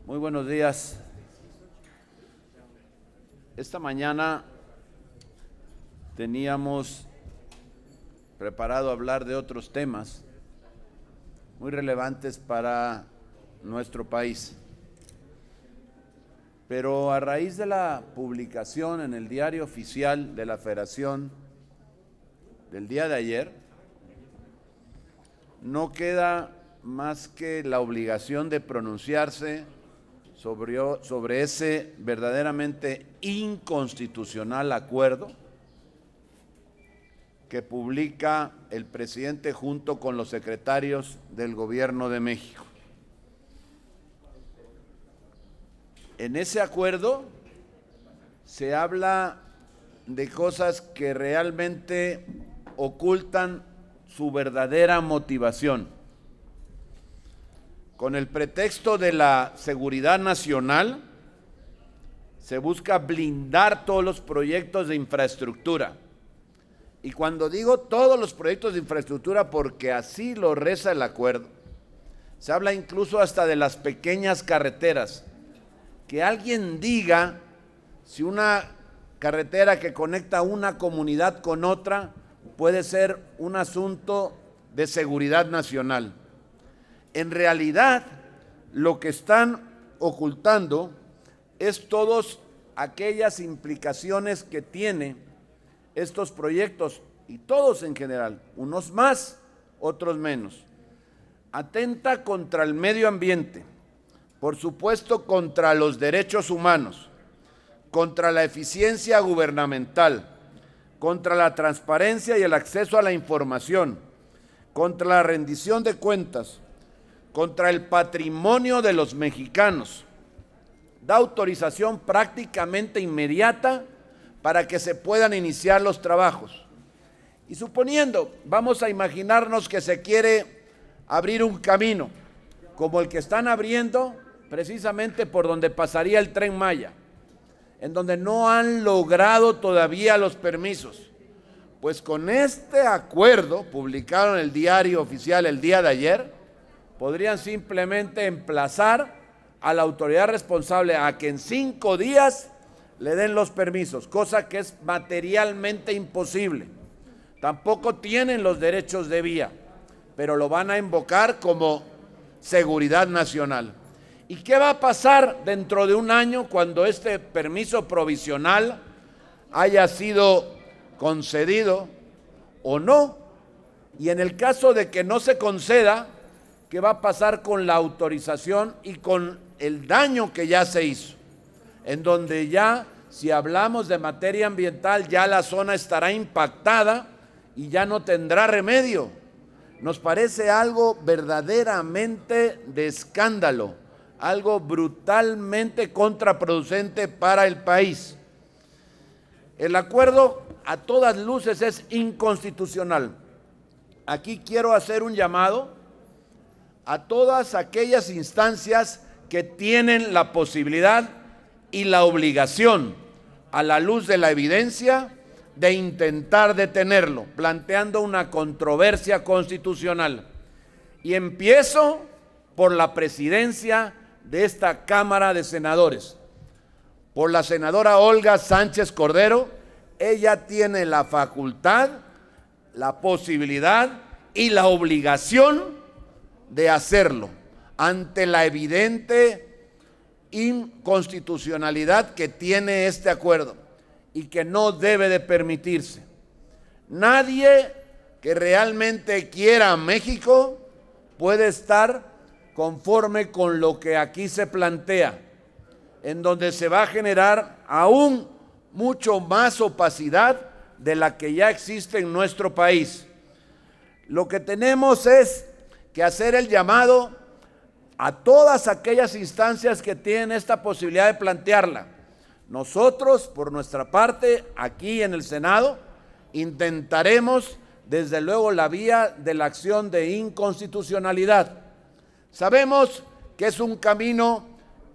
Muy buenos días. Esta mañana teníamos preparado hablar de otros temas muy relevantes para nuestro país. Pero a raíz de la publicación en el Diario Oficial de la Federación del día de ayer, no queda más que la obligación de pronunciarse sobre ese verdaderamente inconstitucional acuerdo que publica el presidente junto con los secretarios del Gobierno de México. En ese acuerdo se habla de cosas que realmente ocultan su verdadera motivación. Con el pretexto de la seguridad nacional, se busca blindar todos los proyectos de infraestructura. Y cuando digo todos los proyectos de infraestructura, porque así lo reza el acuerdo, se habla incluso hasta de las pequeñas carreteras. Que alguien diga si una carretera que conecta una comunidad con otra puede ser un asunto de seguridad nacional. En realidad, lo que están ocultando es todas aquellas implicaciones que tienen estos proyectos, y todos en general, unos más, otros menos. Atenta contra el medio ambiente, por supuesto contra los derechos humanos, contra la eficiencia gubernamental, contra la transparencia y el acceso a la información, contra la rendición de cuentas, contra el patrimonio de los mexicanos. Da autorización prácticamente inmediata para que se puedan iniciar los trabajos. Y suponiendo, vamos a imaginarnos que se quiere abrir un camino, como el que están abriendo precisamente por donde pasaría el Tren Maya, en donde no han logrado todavía los permisos. Pues con este acuerdo, publicado en el Diario Oficial el día de ayer, podrían simplemente emplazar a la autoridad responsable a que en 5 días le den los permisos, cosa que es materialmente imposible. Tampoco tienen los derechos de vía, pero lo van a invocar como seguridad nacional. ¿Y qué va a pasar dentro de un año cuando este permiso provisional haya sido concedido o no? Y en el caso de que no se conceda, ¿qué va a pasar con la autorización y con el daño que ya se hizo? En donde ya, si hablamos de materia ambiental, ya la zona estará impactada y ya no tendrá remedio. Nos parece algo verdaderamente de escándalo, algo brutalmente contraproducente para el país. El acuerdo a todas luces es inconstitucional. Aquí quiero hacer un llamado a todas aquellas instancias que tienen la posibilidad y la obligación, a la luz de la evidencia, de intentar detenerlo, planteando una controversia constitucional. Y empiezo por la presidencia de esta Cámara de Senadores, por la senadora Olga Sánchez Cordero. Ella tiene la facultad, la posibilidad y la obligación de hacerlo ante la evidente inconstitucionalidad que tiene este acuerdo y que no debe de permitirse. Nadie que realmente quiera a México puede estar conforme con lo que aquí se plantea, en donde se va a generar aún mucho más opacidad de la que ya existe en nuestro país. Lo que tenemos es que hacer el llamado a todas aquellas instancias que tienen esta posibilidad de plantearla. Nosotros, por nuestra parte, aquí en el Senado, intentaremos desde luego la vía de la acción de inconstitucionalidad. Sabemos que es un camino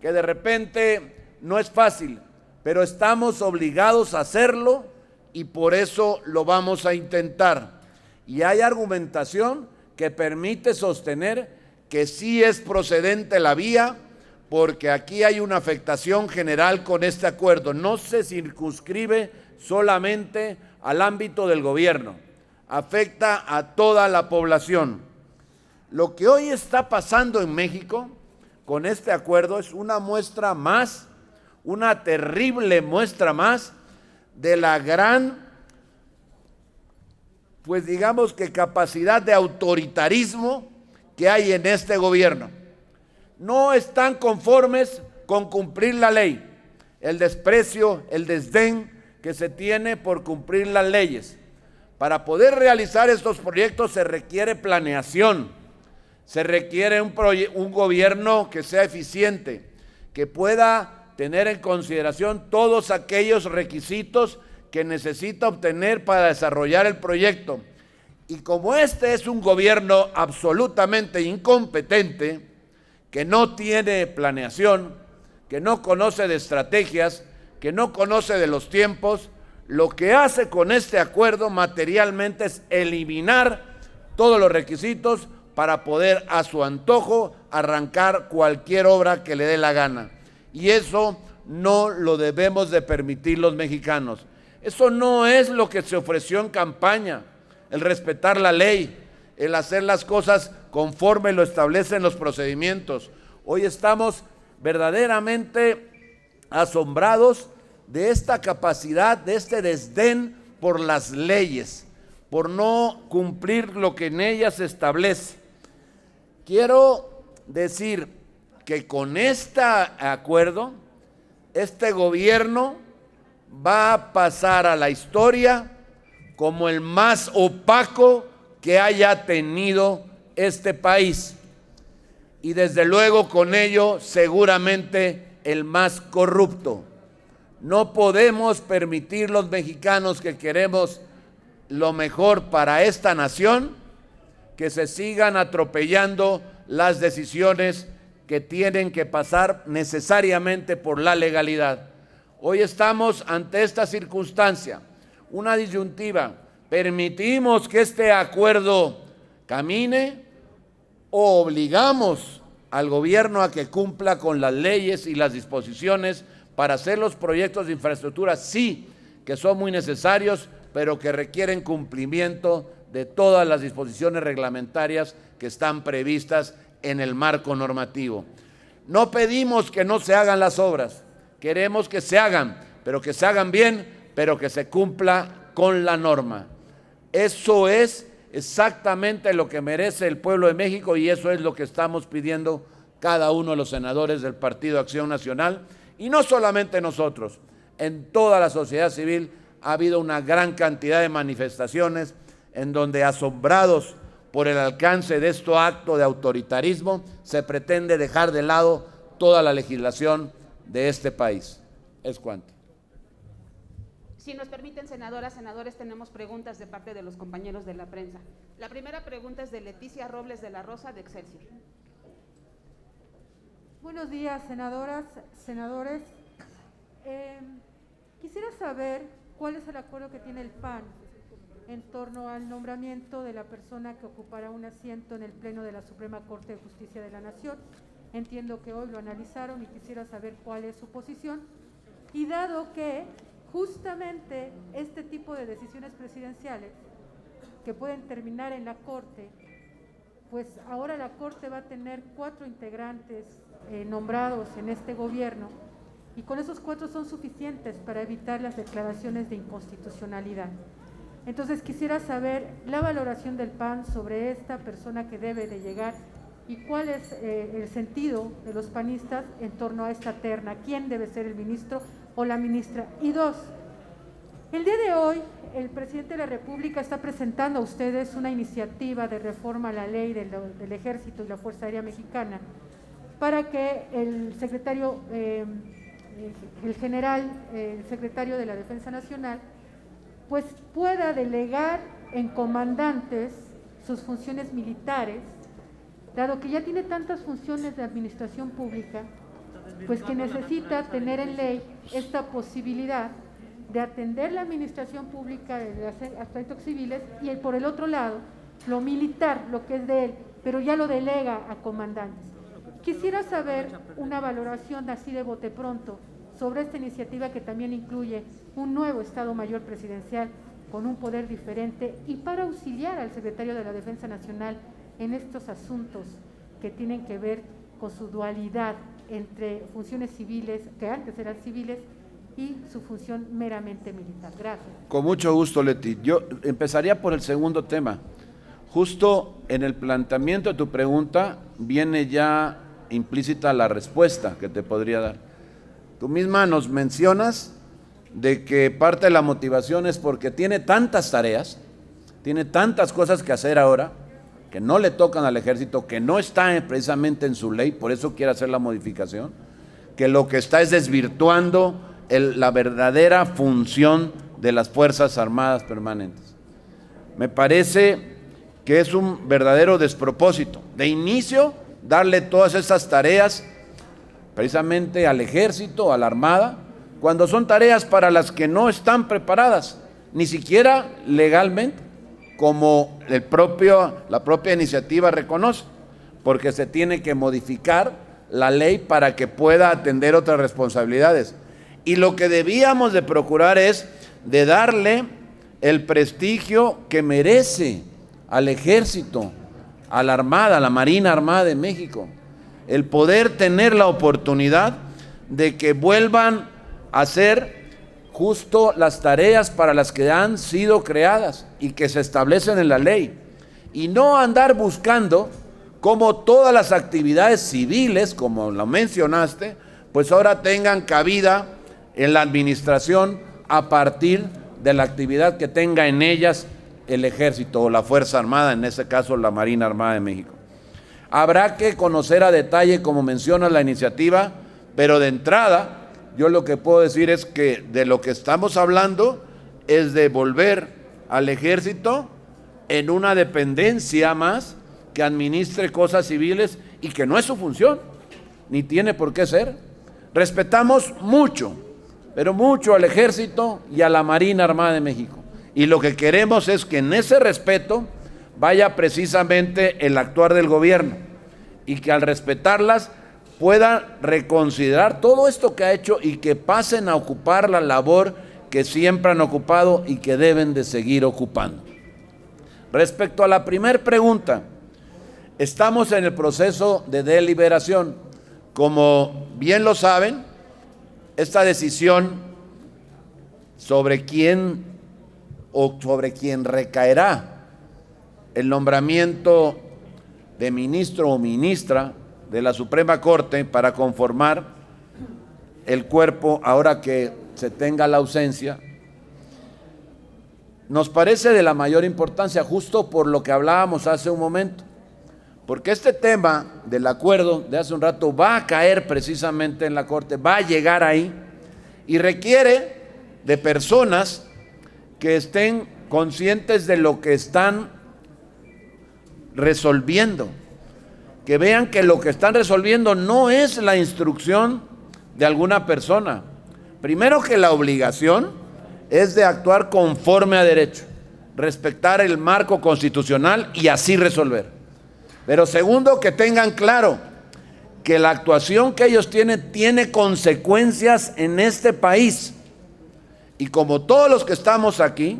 que de repente no es fácil, pero estamos obligados a hacerlo y por eso lo vamos a intentar. Y hay argumentación que permite sostener que sí es procedente la vía, porque aquí hay una afectación general con este acuerdo. No se circunscribe solamente al ámbito del gobierno, afecta a toda la población. Lo que hoy está pasando en México con este acuerdo es una muestra más, una terrible muestra más de la gran, pues digamos que capacidad de autoritarismo que hay en este gobierno. No están conformes con cumplir la ley, el desprecio, el desdén que se tiene por cumplir las leyes. Para poder realizar estos proyectos se requiere planeación, se requiere un gobierno que sea eficiente, que pueda tener en consideración todos aquellos requisitos que necesita obtener para desarrollar el proyecto. Y como este es un gobierno absolutamente incompetente, que no tiene planeación, que no conoce de estrategias, que no conoce de los tiempos, lo que hace con este acuerdo materialmente es eliminar todos los requisitos para poder a su antojo arrancar cualquier obra que le dé la gana. Y eso no lo debemos de permitir los mexicanos. Eso no es lo que se ofreció en campaña, el respetar la ley, el hacer las cosas conforme lo establecen los procedimientos. Hoy estamos verdaderamente asombrados de esta capacidad, de este desdén por las leyes, por no cumplir lo que en ellas se establece. Quiero decir que con este acuerdo, este gobierno va a pasar a la historia como el más opaco que haya tenido este país, y desde luego con ello seguramente el más corrupto. No podemos permitir los mexicanos que queremos lo mejor para esta nación que se sigan atropellando las decisiones que tienen que pasar necesariamente por la legalidad. Hoy estamos ante esta circunstancia, una disyuntiva: ¿permitimos que este acuerdo camine o obligamos al gobierno a que cumpla con las leyes y las disposiciones para hacer los proyectos de infraestructura, sí, que son muy necesarios, pero que requieren cumplimiento de todas las disposiciones reglamentarias que están previstas en el marco normativo? No pedimos que no se hagan las obras, queremos que se hagan, pero que se hagan bien, pero que se cumpla con la norma. Eso es exactamente lo que merece el pueblo de México, y eso es lo que estamos pidiendo cada uno de los senadores del Partido Acción Nacional. Y no solamente nosotros, en toda la sociedad civil ha habido una gran cantidad de manifestaciones en donde, asombrados por el alcance de este acto de autoritarismo, se pretende dejar de lado toda la legislación de este país. Es cuanto. Si nos permiten, senadoras, senadores, tenemos preguntas de parte de los compañeros de la prensa. La primera pregunta es de Leticia Robles de la Rosa, de Excelsior. Buenos días, senadoras, senadores. Quisiera saber cuál es el acuerdo que tiene el PAN en torno al nombramiento de la persona que ocupará un asiento en el Pleno de la Suprema Corte de Justicia de la Nación. Entiendo que hoy lo analizaron y quisiera saber cuál es su posición. Y dado que justamente este tipo de decisiones presidenciales que pueden terminar en la Corte, pues ahora la Corte va a tener 4 integrantes nombrados en este gobierno, y con esos 4 son suficientes para evitar las declaraciones de inconstitucionalidad. Entonces quisiera saber la valoración del PAN sobre esta persona que debe de llegar y cuál es el sentido de los panistas en torno a esta terna, quién debe ser el ministro o la ministra. Y 2, el día de hoy el presidente de la República está presentando a ustedes una iniciativa de reforma a la ley del Ejército y la Fuerza Aérea Mexicana para que el secretario, el secretario de la Defensa Nacional, pues pueda delegar en comandantes sus funciones militares, dado que ya tiene tantas funciones de administración pública, pues que necesita tener en ley esta posibilidad de atender la administración pública de aspectos civiles y por el otro lado, lo militar, lo que es de él, pero ya lo delega a comandantes. Quisiera saber una valoración así de bote pronto sobre esta iniciativa que también incluye un nuevo Estado Mayor Presidencial con un poder diferente y para auxiliar al Secretario de la Defensa Nacional en estos asuntos que tienen que ver con su dualidad entre funciones civiles, que antes eran civiles, y su función meramente militar. Gracias. Con mucho gusto, Leti. Yo empezaría por el segundo tema. Justo en el planteamiento de tu pregunta viene ya implícita la respuesta que te podría dar. Tú misma nos mencionas de que parte de la motivación es porque tiene tantas tareas, tiene tantas cosas que hacer ahora, que no le tocan al ejército, que no está precisamente en su ley, por eso quiere hacer la modificación, que lo que está es desvirtuando la verdadera función de las Fuerzas Armadas permanentes. Me parece que es un verdadero despropósito. De inicio, darle todas esas tareas precisamente al ejército, a la armada, cuando son tareas para las que no están preparadas, ni siquiera legalmente, como la propia iniciativa reconoce, porque se tiene que modificar la ley para que pueda atender otras responsabilidades. Y lo que debíamos de procurar es de darle el prestigio que merece al ejército, a la Armada, a la Marina Armada de México, el poder tener la oportunidad de que vuelvan a hacer justo las tareas para las que han sido creadas y que se establecen en la ley, y no andar buscando cómo todas las actividades civiles, como lo mencionaste, pues ahora tengan cabida en la administración a partir de la actividad que tenga en ellas el ejército o la Fuerza Armada, en este caso la Marina Armada de México. Habrá que conocer a detalle, como menciona la iniciativa, pero de entrada yo lo que puedo decir es que de lo que estamos hablando es de volver al ejército en una dependencia más que administre cosas civiles y que no es su función, ni tiene por qué ser. Respetamos mucho, pero mucho al ejército y a la Marina Armada de México. Y lo que queremos es que en ese respeto vaya precisamente el actuar del gobierno y que al respetarlas puedan reconsiderar todo esto que ha hecho y que pasen a ocupar la labor que siempre han ocupado y que deben de seguir ocupando. Respecto a la primera pregunta, estamos en el proceso de deliberación. Como bien lo saben, esta decisión sobre quién recaerá el nombramiento de ministro o ministra de la Suprema Corte para conformar el cuerpo ahora que se tenga la ausencia, nos parece de la mayor importancia, justo por lo que hablábamos hace un momento, porque este tema del acuerdo de hace un rato va a caer precisamente en la Corte, va a llegar ahí y requiere de personas que estén conscientes de lo que están resolviendo, que vean que lo que están resolviendo no es la instrucción de alguna persona. Primero, que la obligación es de actuar conforme a derecho, respetar el marco constitucional y así resolver. Pero segundo, que tengan claro que la actuación que ellos tienen tiene consecuencias en este país. Y como todos los que estamos aquí,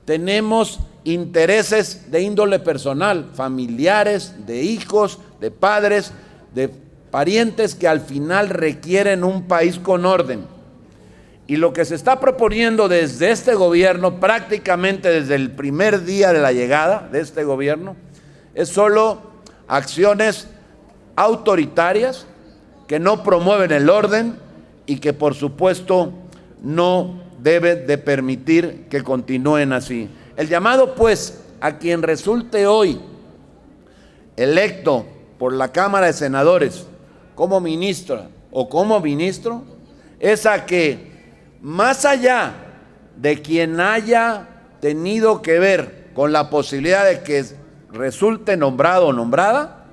tenemos intereses de índole personal, familiares, de hijos, de padres, de parientes que al final requieren un país con orden. Y lo que se está proponiendo desde este gobierno, prácticamente desde el primer día de la llegada de este gobierno, es solo acciones autoritarias que no promueven el orden y que por supuesto no deben de permitir que continúen así. El llamado pues a quien resulte hoy electo por la Cámara de Senadores como ministra o como ministro es a que, más allá de quien haya tenido que ver con la posibilidad de que resulte nombrado o nombrada,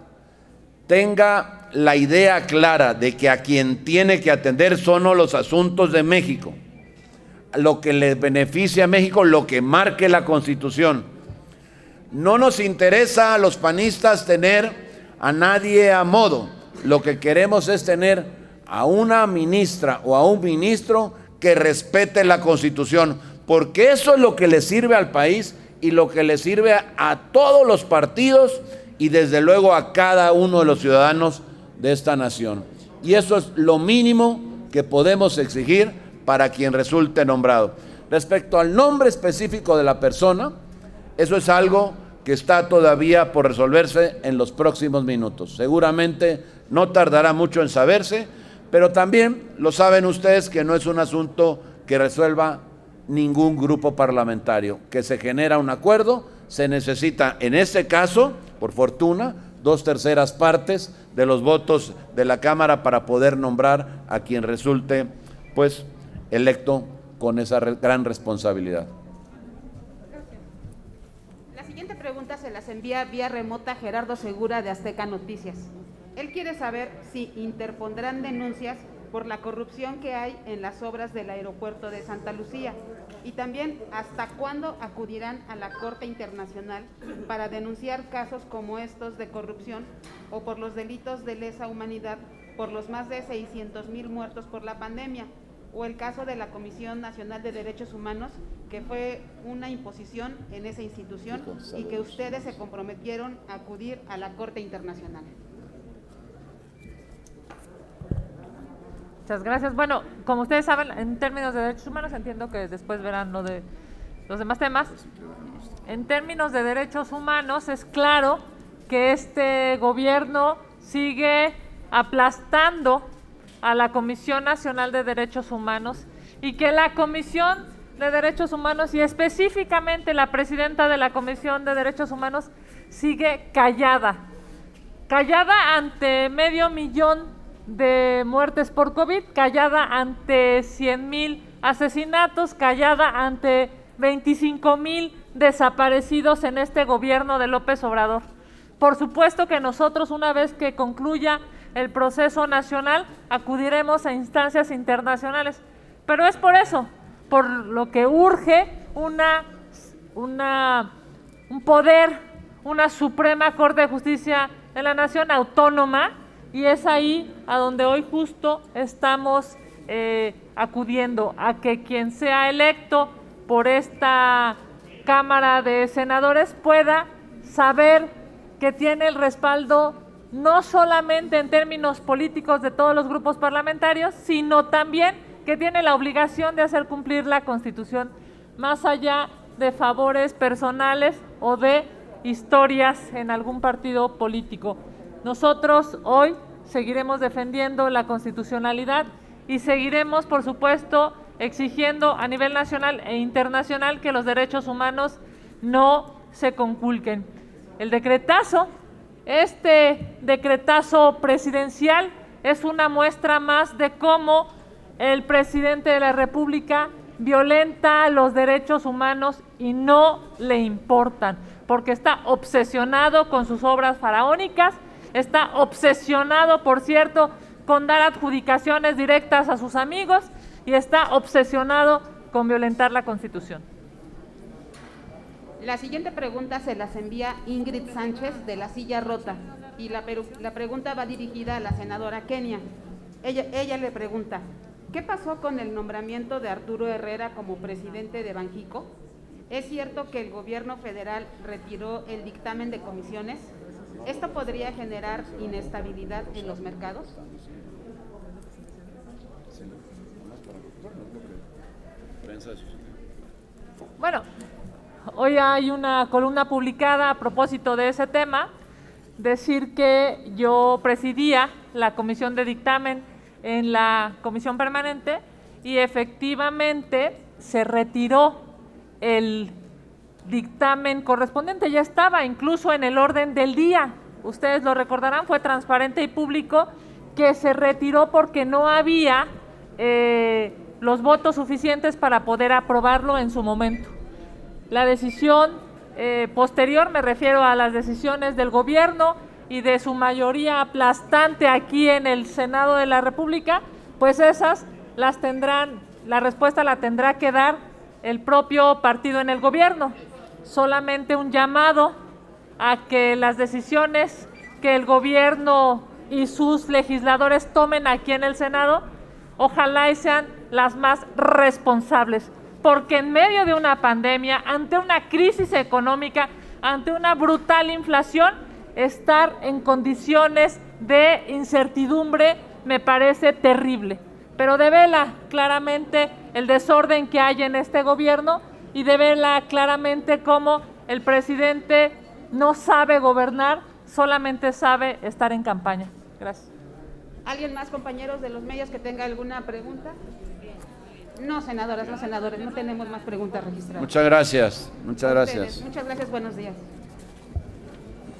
tenga la idea clara de que a quien tiene que atender son los asuntos de México, lo que le beneficia a México, lo que marque la Constitución. No nos interesa a los panistas tener a nadie a modo. lo que queremos es tener a una ministra o a un ministro que respete la Constitución, porque eso es lo que le sirve al país y lo que le sirve a todos los partidos y desde luego a cada uno de los ciudadanos de esta nación. Y eso es lo mínimo que podemos exigir para quien resulte nombrado. Respecto al nombre específico de la persona, eso es algo que está todavía por resolverse en los próximos minutos. Seguramente no tardará mucho en saberse, pero también lo saben ustedes que no es un asunto que resuelva ningún grupo parlamentario, que se genera un acuerdo, se necesita en este caso, por fortuna, 2/3 partes de los votos de la Cámara para poder nombrar a quien resulte pues electo con esa gran responsabilidad. La siguiente pregunta se las envía vía remota Gerardo Segura de Azteca Noticias. Él quiere saber si interpondrán denuncias por la corrupción que hay en las obras del aeropuerto de Santa Lucía y también hasta cuándo acudirán a la Corte Internacional para denunciar casos como estos de corrupción o por los delitos de lesa humanidad por los más de 600,000 muertos por la pandemia, o el caso de la Comisión Nacional de Derechos Humanos, que fue una imposición en esa institución y que ustedes se comprometieron a acudir a la Corte Internacional. Muchas gracias. Bueno, como ustedes saben, en términos de derechos humanos, entiendo que después verán lo de los demás temas. En términos de derechos humanos, es claro que este gobierno sigue aplastando a la Comisión Nacional de Derechos Humanos y que la Comisión de Derechos Humanos y específicamente la presidenta de la Comisión de Derechos Humanos sigue callada ante 500,000 de muertes por COVID, callada ante 100,000 asesinatos, callada ante 25,000 desaparecidos en este gobierno de López Obrador. Por supuesto que nosotros, una vez que concluya el proceso nacional, acudiremos a instancias internacionales, pero es por eso, por lo que urge un poder, una Suprema Corte de Justicia de la Nación autónoma, y es ahí a donde hoy justo estamos acudiendo, a que quien sea electo por esta Cámara de Senadores pueda saber que tiene el respaldo no solamente en términos políticos de todos los grupos parlamentarios, sino también que tiene la obligación de hacer cumplir la Constitución, más allá de favores personales o de historias en algún partido político. Nosotros hoy seguiremos defendiendo la constitucionalidad y seguiremos, por supuesto, exigiendo a nivel nacional e internacional que los derechos humanos no se conculquen. El decretazo, este decretazo presidencial, es una muestra más de cómo el presidente de la República violenta los derechos humanos y no le importan, porque está obsesionado con sus obras faraónicas, está obsesionado, por cierto, con dar adjudicaciones directas a sus amigos y está obsesionado con violentar la Constitución. La siguiente pregunta se las envía Ingrid Sánchez de La Silla Rota y la pregunta va dirigida a la senadora Kenia. Ella le pregunta, ¿qué pasó con el nombramiento de Arturo Herrera como presidente de Banjico? ¿Es cierto que el gobierno federal retiró el dictamen de comisiones? ¿Esto podría generar inestabilidad en los mercados? Bueno, hoy hay una columna publicada a propósito de ese tema, decir que yo presidía la comisión de dictamen en la comisión permanente y efectivamente se retiró el dictamen correspondiente, ya estaba incluso en el orden del día, ustedes lo recordarán, fue transparente y público, que se retiró porque no había los votos suficientes para poder aprobarlo en su momento. La decisión posterior, me refiero a las decisiones del gobierno y de su mayoría aplastante aquí en el Senado de la República, pues esas las tendrán, la respuesta la tendrá que dar el propio partido en el gobierno. Solamente un llamado a que las decisiones que el gobierno y sus legisladores tomen aquí en el Senado, ojalá y sean las más responsables, porque en medio de una pandemia, ante una crisis económica, ante una brutal inflación, estar en condiciones de incertidumbre me parece terrible, pero devela claramente el desorden que hay en este gobierno y devela claramente cómo el presidente no sabe gobernar, solamente sabe estar en campaña. Gracias. ¿Alguien más, compañeros de los medios, que tenga alguna pregunta? No, senadoras, no, senadores, no tenemos más preguntas registradas. Muchas gracias. Muchas gracias. Muchas gracias, buenos días.